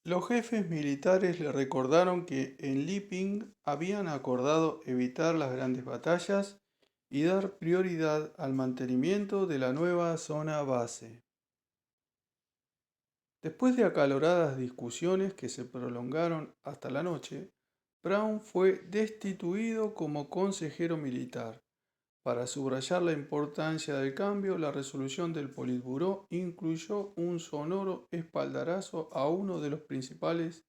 Los jefes militares le recordaron que en Liping habían acordado evitar las grandes batallas y dar prioridad al mantenimiento de la nueva zona base. Después de acaloradas discusiones que se prolongaron hasta la noche, Brown fue destituido como consejero militar. Para subrayar la importancia del cambio, la resolución del Politburó incluyó un sonoro espaldarazo a uno de los principales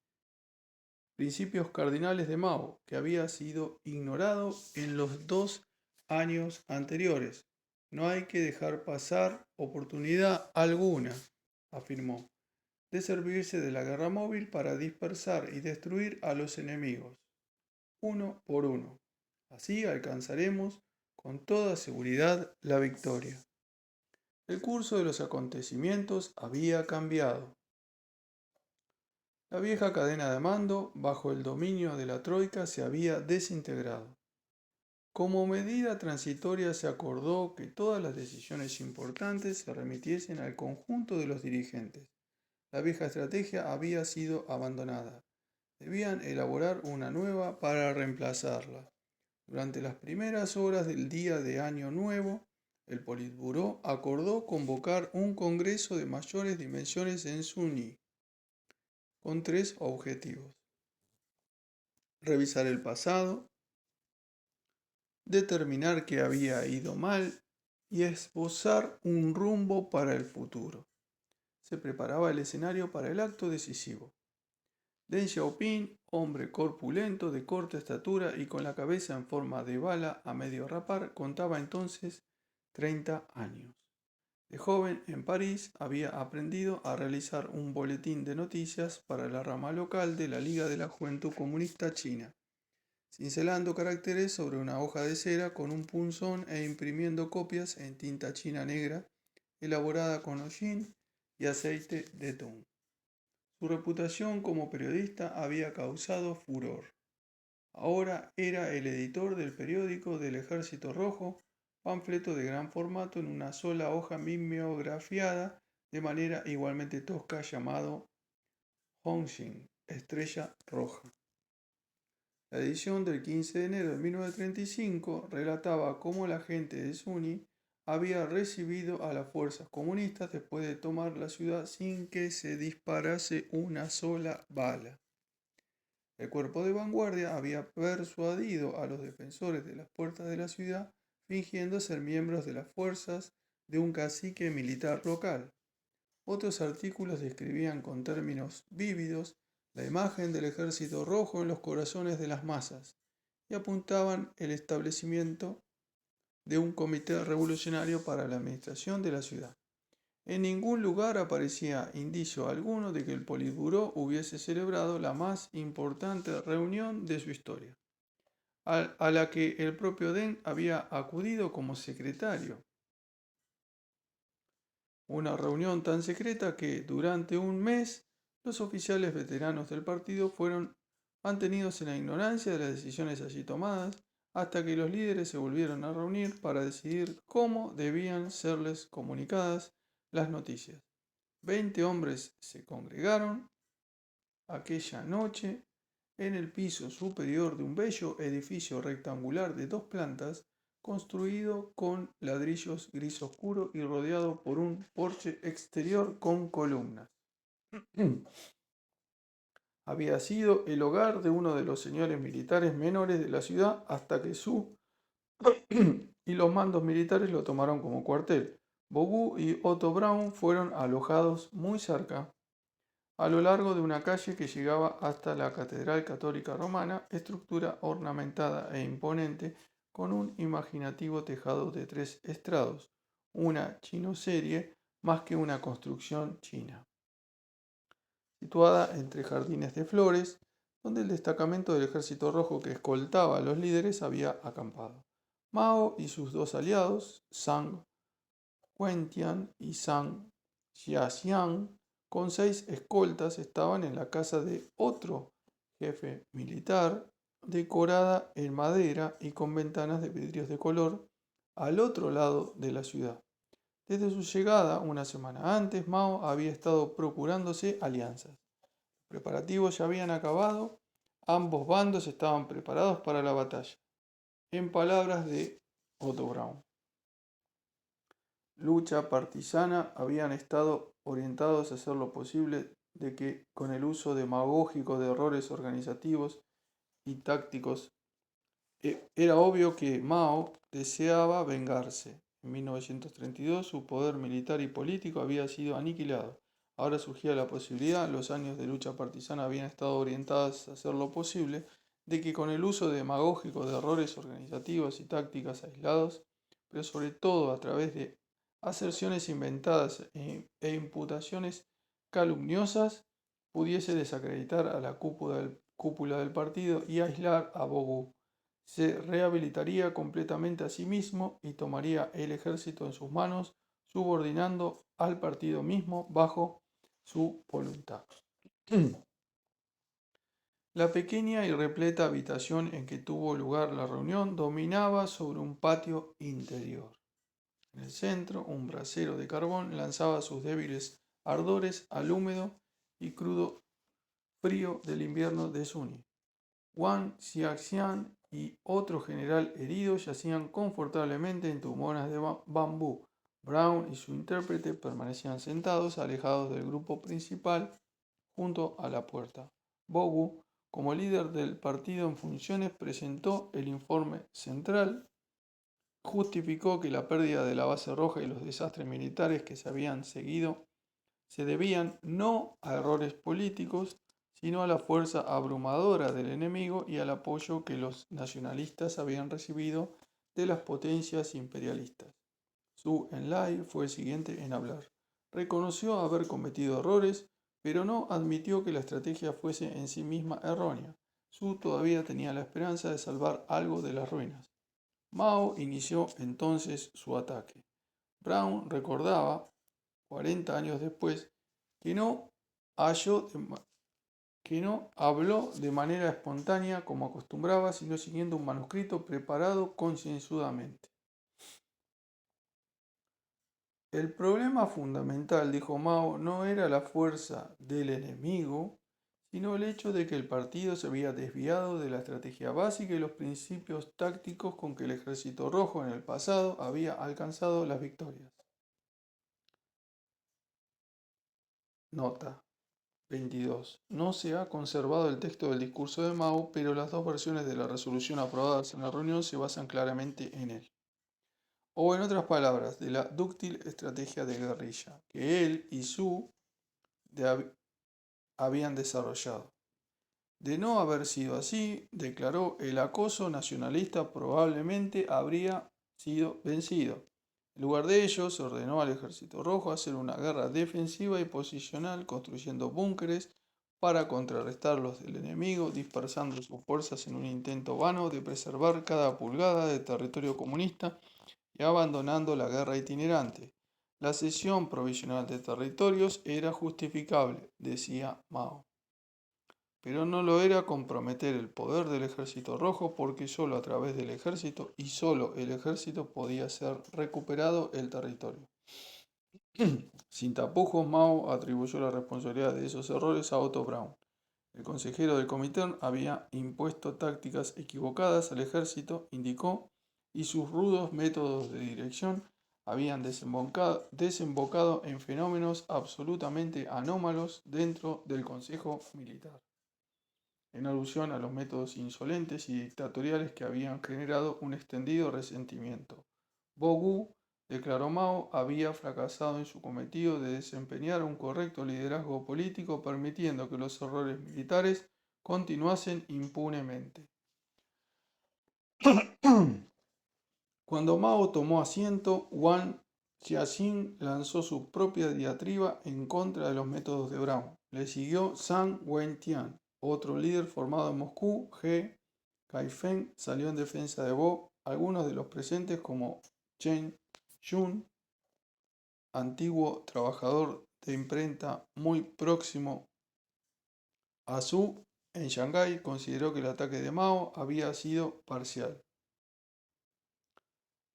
principios cardinales de Mao, que había sido ignorado en los 2 años anteriores. No hay que dejar pasar oportunidad alguna, afirmó, de servirse de la guerra móvil para dispersar y destruir a los enemigos, uno por uno. Así alcanzaremos con toda seguridad la victoria. El curso de los acontecimientos había cambiado. La vieja cadena de mando, bajo el dominio de la Troika, se había desintegrado. Como medida transitoria se acordó que todas las decisiones importantes se remitiesen al conjunto de los dirigentes. La vieja estrategia había sido abandonada. Debían elaborar una nueva para reemplazarla. Durante las primeras horas del día de Año Nuevo, el Politburó acordó convocar un congreso de mayores dimensiones en Suni, con 3 objetivos: revisar el pasado, determinar qué había ido mal y esbozar un rumbo para el futuro. Se preparaba el escenario para el acto decisivo. Deng Xiaoping, hombre corpulento, de corta estatura y con la cabeza en forma de bala a medio rapar, contaba entonces 30 años. De joven, en París, había aprendido a realizar un boletín de noticias para la rama local de la Liga de la Juventud Comunista China, cincelando caracteres sobre una hoja de cera con un punzón e imprimiendo copias en tinta china negra elaborada con hollín y aceite de tung. Su reputación como periodista había causado furor. Ahora era el editor del periódico del Ejército Rojo, panfleto de gran formato en una sola hoja mimeografiada de manera igualmente tosca, llamado Hongxing, Estrella Roja. La edición del 15 de enero de 1935 relataba cómo la gente de Suni había recibido a las fuerzas comunistas después de tomar la ciudad sin que se disparase una sola bala. El cuerpo de vanguardia había persuadido a los defensores de las puertas de la ciudad fingiendo ser miembros de las fuerzas de un cacique militar local. Otros artículos describían con términos vívidos la imagen del ejército rojo en los corazones de las masas y apuntaban el establecimiento de un comité revolucionario para la administración de la ciudad. En ningún lugar aparecía indicio alguno de que el Politburó hubiese celebrado la más importante reunión de su historia, a la que el propio Deng había acudido como secretario. Una reunión tan secreta que durante un mes los oficiales veteranos del partido fueron mantenidos en la ignorancia de las decisiones allí tomadas hasta que los líderes se volvieron a reunir para decidir cómo debían serles comunicadas las noticias. 20 hombres se congregaron aquella noche en el piso superior de un bello edificio rectangular de 2 plantas, construido con ladrillos gris oscuro y rodeado por un porche exterior con columnas. Había sido el hogar de uno de los señores militares menores de la ciudad hasta que Su y los mandos militares lo tomaron como cuartel. Bogu y Otto Braun fueron alojados muy cerca, a lo largo de una calle que llegaba hasta la Catedral Católica Romana, estructura ornamentada e imponente con un imaginativo tejado de 3 estrados, una chinoserie más que una construcción china, situada entre jardines de flores, donde el destacamento del Ejército Rojo que escoltaba a los líderes había acampado. Mao y sus 2 aliados, Zhang Wentian y Zhang Xiaxiang, con 6 escoltas, estaban en la casa de otro jefe militar, decorada en madera y con ventanas de vidrios de color, al otro lado de la ciudad. Desde su llegada, una semana antes, Mao había estado procurándose alianzas. Preparativos ya habían acabado, ambos bandos estaban preparados para la batalla. En palabras de Otto Braun, lucha partisana habían estado orientados a hacer lo posible de que con el uso demagógico de errores organizativos y tácticos era obvio que Mao deseaba vengarse. En 1932 su poder militar y político había sido aniquilado. Ahora surgía la posibilidad, los años de lucha partisana habían estado orientados a hacer lo posible, de que con el uso demagógico de errores organizativos y tácticas aislados, pero sobre todo a través de aserciones inventadas e imputaciones calumniosas, pudiese desacreditar a la cúpula del partido y aislar a Bogu. Se rehabilitaría completamente a sí mismo y tomaría el ejército en sus manos, subordinando al partido mismo bajo su voluntad. La pequeña y repleta habitación en que tuvo lugar la reunión dominaba sobre un patio interior. En el centro, un brasero de carbón lanzaba sus débiles ardores al húmedo y crudo frío del invierno de Suni. Wang Xiaxian y otro general herido yacían confortablemente en tumonas de bambú. Brown y su intérprete permanecían sentados, alejados del grupo principal, junto a la puerta. Bogu, como líder del partido en funciones, presentó el informe central, justificó que la pérdida de la base roja y los desastres militares que se habían seguido se debían no a errores políticos, sino a la fuerza abrumadora del enemigo y al apoyo que los nacionalistas habían recibido de las potencias imperialistas. Zhou Enlai fue el siguiente en hablar. Reconoció haber cometido errores, pero no admitió que la estrategia fuese en sí misma errónea. Zhou todavía tenía la esperanza de salvar algo de las ruinas. Mao inició entonces su ataque. Brown recordaba, 40 años después, que no, que no habló de manera espontánea como acostumbraba, sino siguiendo un manuscrito preparado concienzudamente. El problema fundamental, dijo Mao, no era la fuerza del enemigo, sino el hecho de que el partido se había desviado de la estrategia básica y los principios tácticos con que el Ejército Rojo en el pasado había alcanzado las victorias. Nota 22. No se ha conservado el texto del discurso de Mao, pero las dos versiones de la resolución aprobadas en la reunión se basan claramente en él. O en otras palabras, de la dúctil estrategia de guerrilla que él y Su habían desarrollado. De no haber sido así, declaró, el acoso nacionalista probablemente habría sido vencido. En lugar de ello, se ordenó al Ejército Rojo hacer una guerra defensiva y posicional, construyendo búnkeres para contrarrestar los del enemigo, dispersando sus fuerzas en un intento vano de preservar cada pulgada de territorio comunista y abandonando la guerra itinerante. La cesión provisional de territorios era justificable, decía Mao, pero no lo era comprometer el poder del Ejército Rojo porque solo a través del ejército y solo el ejército podía ser recuperado el territorio. Sin tapujos, Mao atribuyó la responsabilidad de esos errores a Otto Braun. El consejero del Comintern había impuesto tácticas equivocadas al ejército, indicó, y sus rudos métodos de dirección habían desembocado en fenómenos absolutamente anómalos dentro del Consejo Militar, en alusión a los métodos insolentes y dictatoriales que habían generado un extendido resentimiento. Bogu, declaró Mao, había fracasado en su cometido de desempeñar un correcto liderazgo político, permitiendo que los errores militares continuasen impunemente. Cuando Mao tomó asiento, Wang Xiaxin lanzó su propia diatriba en contra de los métodos de Brown. Le siguió Zhang Wentian, otro líder formado en Moscú. He Kaifeng salió en defensa de Bo. Algunos de los presentes, como Chen Yun, antiguo trabajador de imprenta muy próximo a Su en Shanghái, consideró que el ataque de Mao había sido parcial.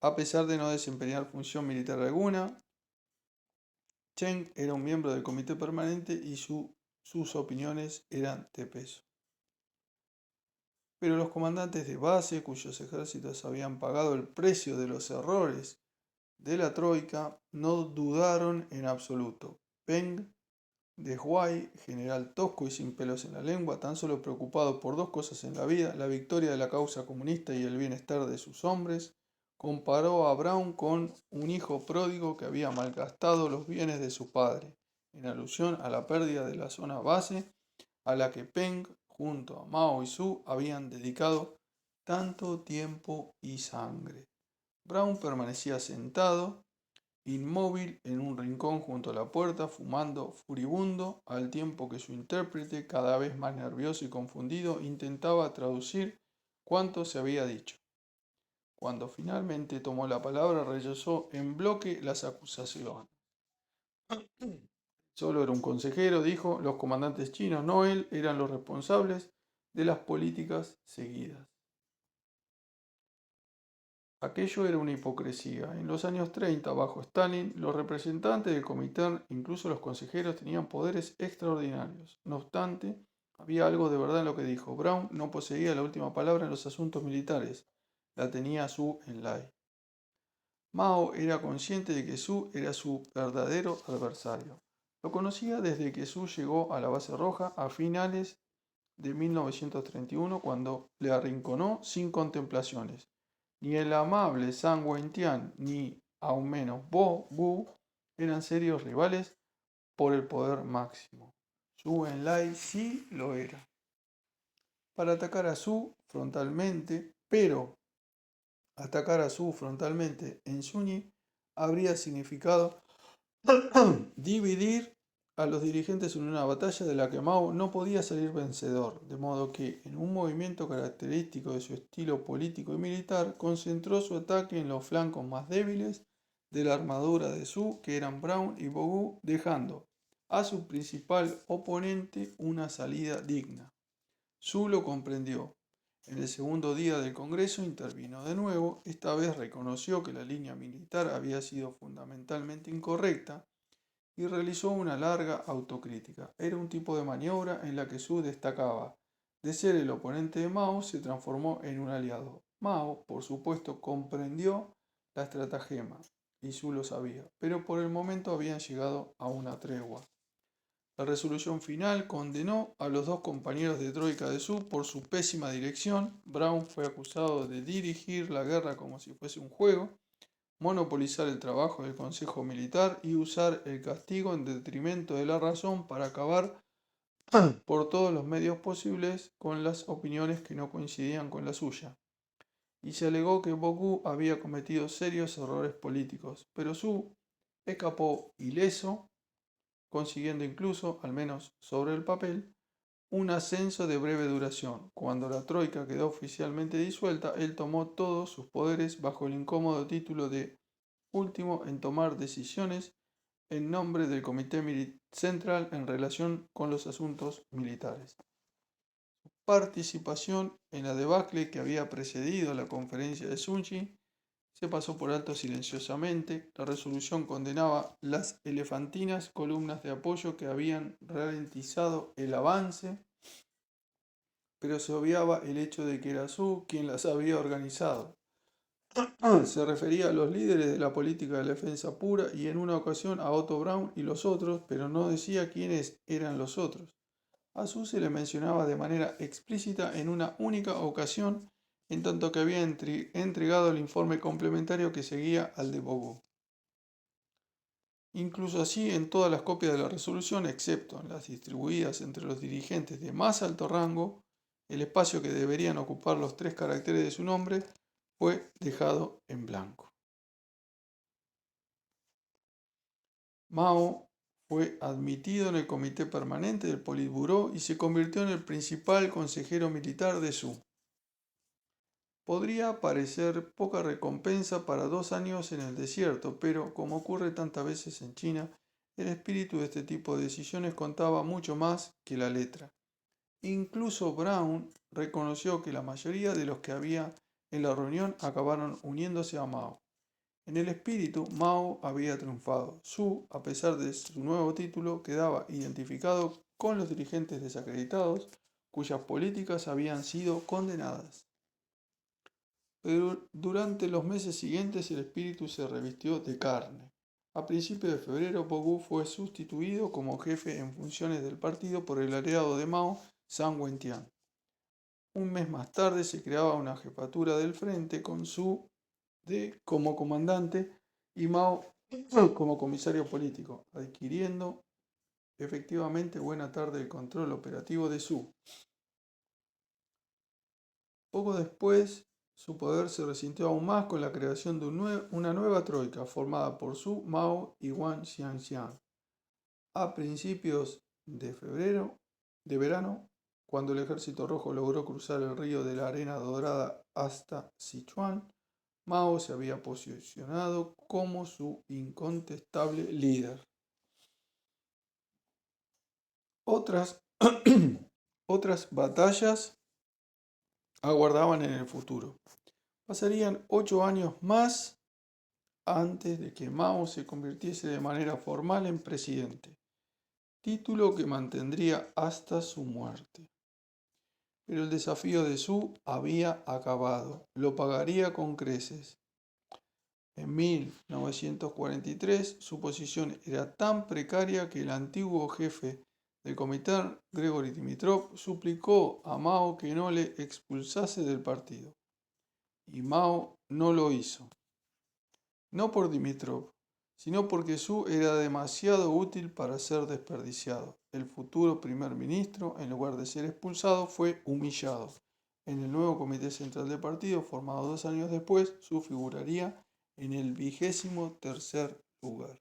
A pesar de no desempeñar función militar alguna, Chen era un miembro del comité permanente y Su sus opiniones eran de peso. Pero los comandantes de base, cuyos ejércitos habían pagado el precio de los errores de la Troika, no dudaron en absoluto. Peng de Huay, general tosco y sin pelos en la lengua, tan solo preocupado por dos cosas en la vida, la victoria de la causa comunista y el bienestar de sus hombres, comparó a Brown con un hijo pródigo que había malgastado los bienes de su padre, en alusión a la pérdida de la zona base a la que Peng, junto a Mao y Su, habían dedicado tanto tiempo y sangre. Brown permanecía sentado, inmóvil en un rincón junto a la puerta, fumando furibundo, al tiempo que su intérprete, cada vez más nervioso y confundido, intentaba traducir cuanto se había dicho. Cuando finalmente tomó la palabra, rechazó en bloque las acusaciones. Solo era un consejero, dijo, los comandantes chinos, no él, eran los responsables de las políticas seguidas. Aquello era una hipocresía. En los años 30, bajo Stalin, los representantes del Comintern, incluso los consejeros, tenían poderes extraordinarios. No obstante, había algo de verdad en lo que dijo. Brown no poseía la última palabra en los asuntos militares. La tenía Zhou Enlai. Mao era consciente de que Zhou era su verdadero adversario. Lo conocía desde que Zhou llegó a la base roja a finales de 1931, cuando le arrinconó sin contemplaciones. Ni el amable San Wentian ni, aún menos, Bo Gu eran serios rivales por el poder máximo. Zhou Enlai sí lo era. Para atacar a Zhou frontalmente, pero atacar a Zhou frontalmente en Zhuñi habría significado dividir a los dirigentes en una batalla de la que Mao no podía salir vencedor, de modo que, en un movimiento característico de su estilo político y militar, concentró su ataque en los flancos más débiles de la armadura de Zhou, que eran Brown y Bogu, dejando a su principal oponente una salida digna. Zhou lo comprendió. En el segundo día del Congreso intervino de nuevo, esta vez reconoció que la línea militar había sido fundamentalmente incorrecta y realizó una larga autocrítica. Era un tipo de maniobra en la que Zhou destacaba. De ser el oponente de Mao, se transformó en un aliado. Mao, por supuesto, comprendió la estratagema, y Zhou lo sabía, pero por el momento habían llegado a una tregua. La resolución final condenó a los dos compañeros de troika de Zhou por su pésima dirección. Brown fue acusado de dirigir la guerra como si fuese un juego, monopolizar el trabajo del Consejo Militar y usar el castigo en detrimento de la razón para acabar por todos los medios posibles con las opiniones que no coincidían con la suya. Y se alegó que Boku había cometido serios errores políticos, pero Zhou escapó ileso, consiguiendo incluso, al menos sobre el papel, un ascenso de breve duración. Cuando la Troika quedó oficialmente disuelta, él tomó todos sus poderes bajo el incómodo título de último en tomar decisiones en nombre del Comité Central en relación con los asuntos militares. Su participación en la debacle que había precedido la conferencia de Zhuhai se pasó por alto silenciosamente. La resolución condenaba las elefantinas columnas de apoyo que habían ralentizado el avance, pero se obviaba el hecho de que era Zhou quien las había organizado. Se refería a los líderes de la política de defensa pura y en una ocasión a Otto Braun y los otros, pero no decía quiénes eran los otros. A Zhou se le mencionaba de manera explícita en una única ocasión, en tanto que había entregado el informe complementario que seguía al de Bogu. Incluso así, en todas las copias de la resolución, excepto en las distribuidas entre los dirigentes de más alto rango, el espacio que deberían ocupar los 3 caracteres de su nombre fue dejado en blanco. Mao fue admitido en el comité permanente del Politburó y se convirtió en el principal consejero militar de Zhou. Podría parecer poca recompensa para 2 años en el desierto, pero como ocurre tantas veces en China, el espíritu de este tipo de decisiones contaba mucho más que la letra. Incluso Brown reconoció que la mayoría de los que había en la reunión acabaron uniéndose a Mao. En el espíritu, Mao había triunfado. Su, a pesar de su nuevo título, quedaba identificado con los dirigentes desacreditados cuyas políticas habían sido condenadas. Pero durante los meses siguientes el espíritu se revistió de carne. A principios de febrero, Bogu fue sustituido como jefe en funciones del partido por el aliado de Mao, Zhang Wentian. Un mes más tarde se creaba una jefatura del frente con Su como comandante y Mao como comisario político, adquiriendo efectivamente buena tarde el control operativo de Su. Poco después, su poder se resintió aún más con la creación de una nueva troika formada por Su, Mao y Wang Xianxian. A principios de verano, cuando el Ejército Rojo logró cruzar el río de la Arena Dorada hasta Sichuan, Mao se había posicionado como su incontestable líder. Otras, otras batallas aguardaban en el futuro. Pasarían 8 años más antes de que Mao se convirtiese de manera formal en presidente, título que mantendría hasta su muerte. Pero el desafío de Su había acabado, lo pagaría con creces. En 1943 su posición era tan precaria que el antiguo jefe del Comité, Gregory Dimitrov, suplicó a Mao que no le expulsase del partido. Y Mao no lo hizo. No por Dimitrov, sino porque Su era demasiado útil para ser desperdiciado. El futuro primer ministro, en lugar de ser expulsado, fue humillado. En el nuevo Comité Central del Partido, formado 2 años después, Su figuraría en el 23º lugar.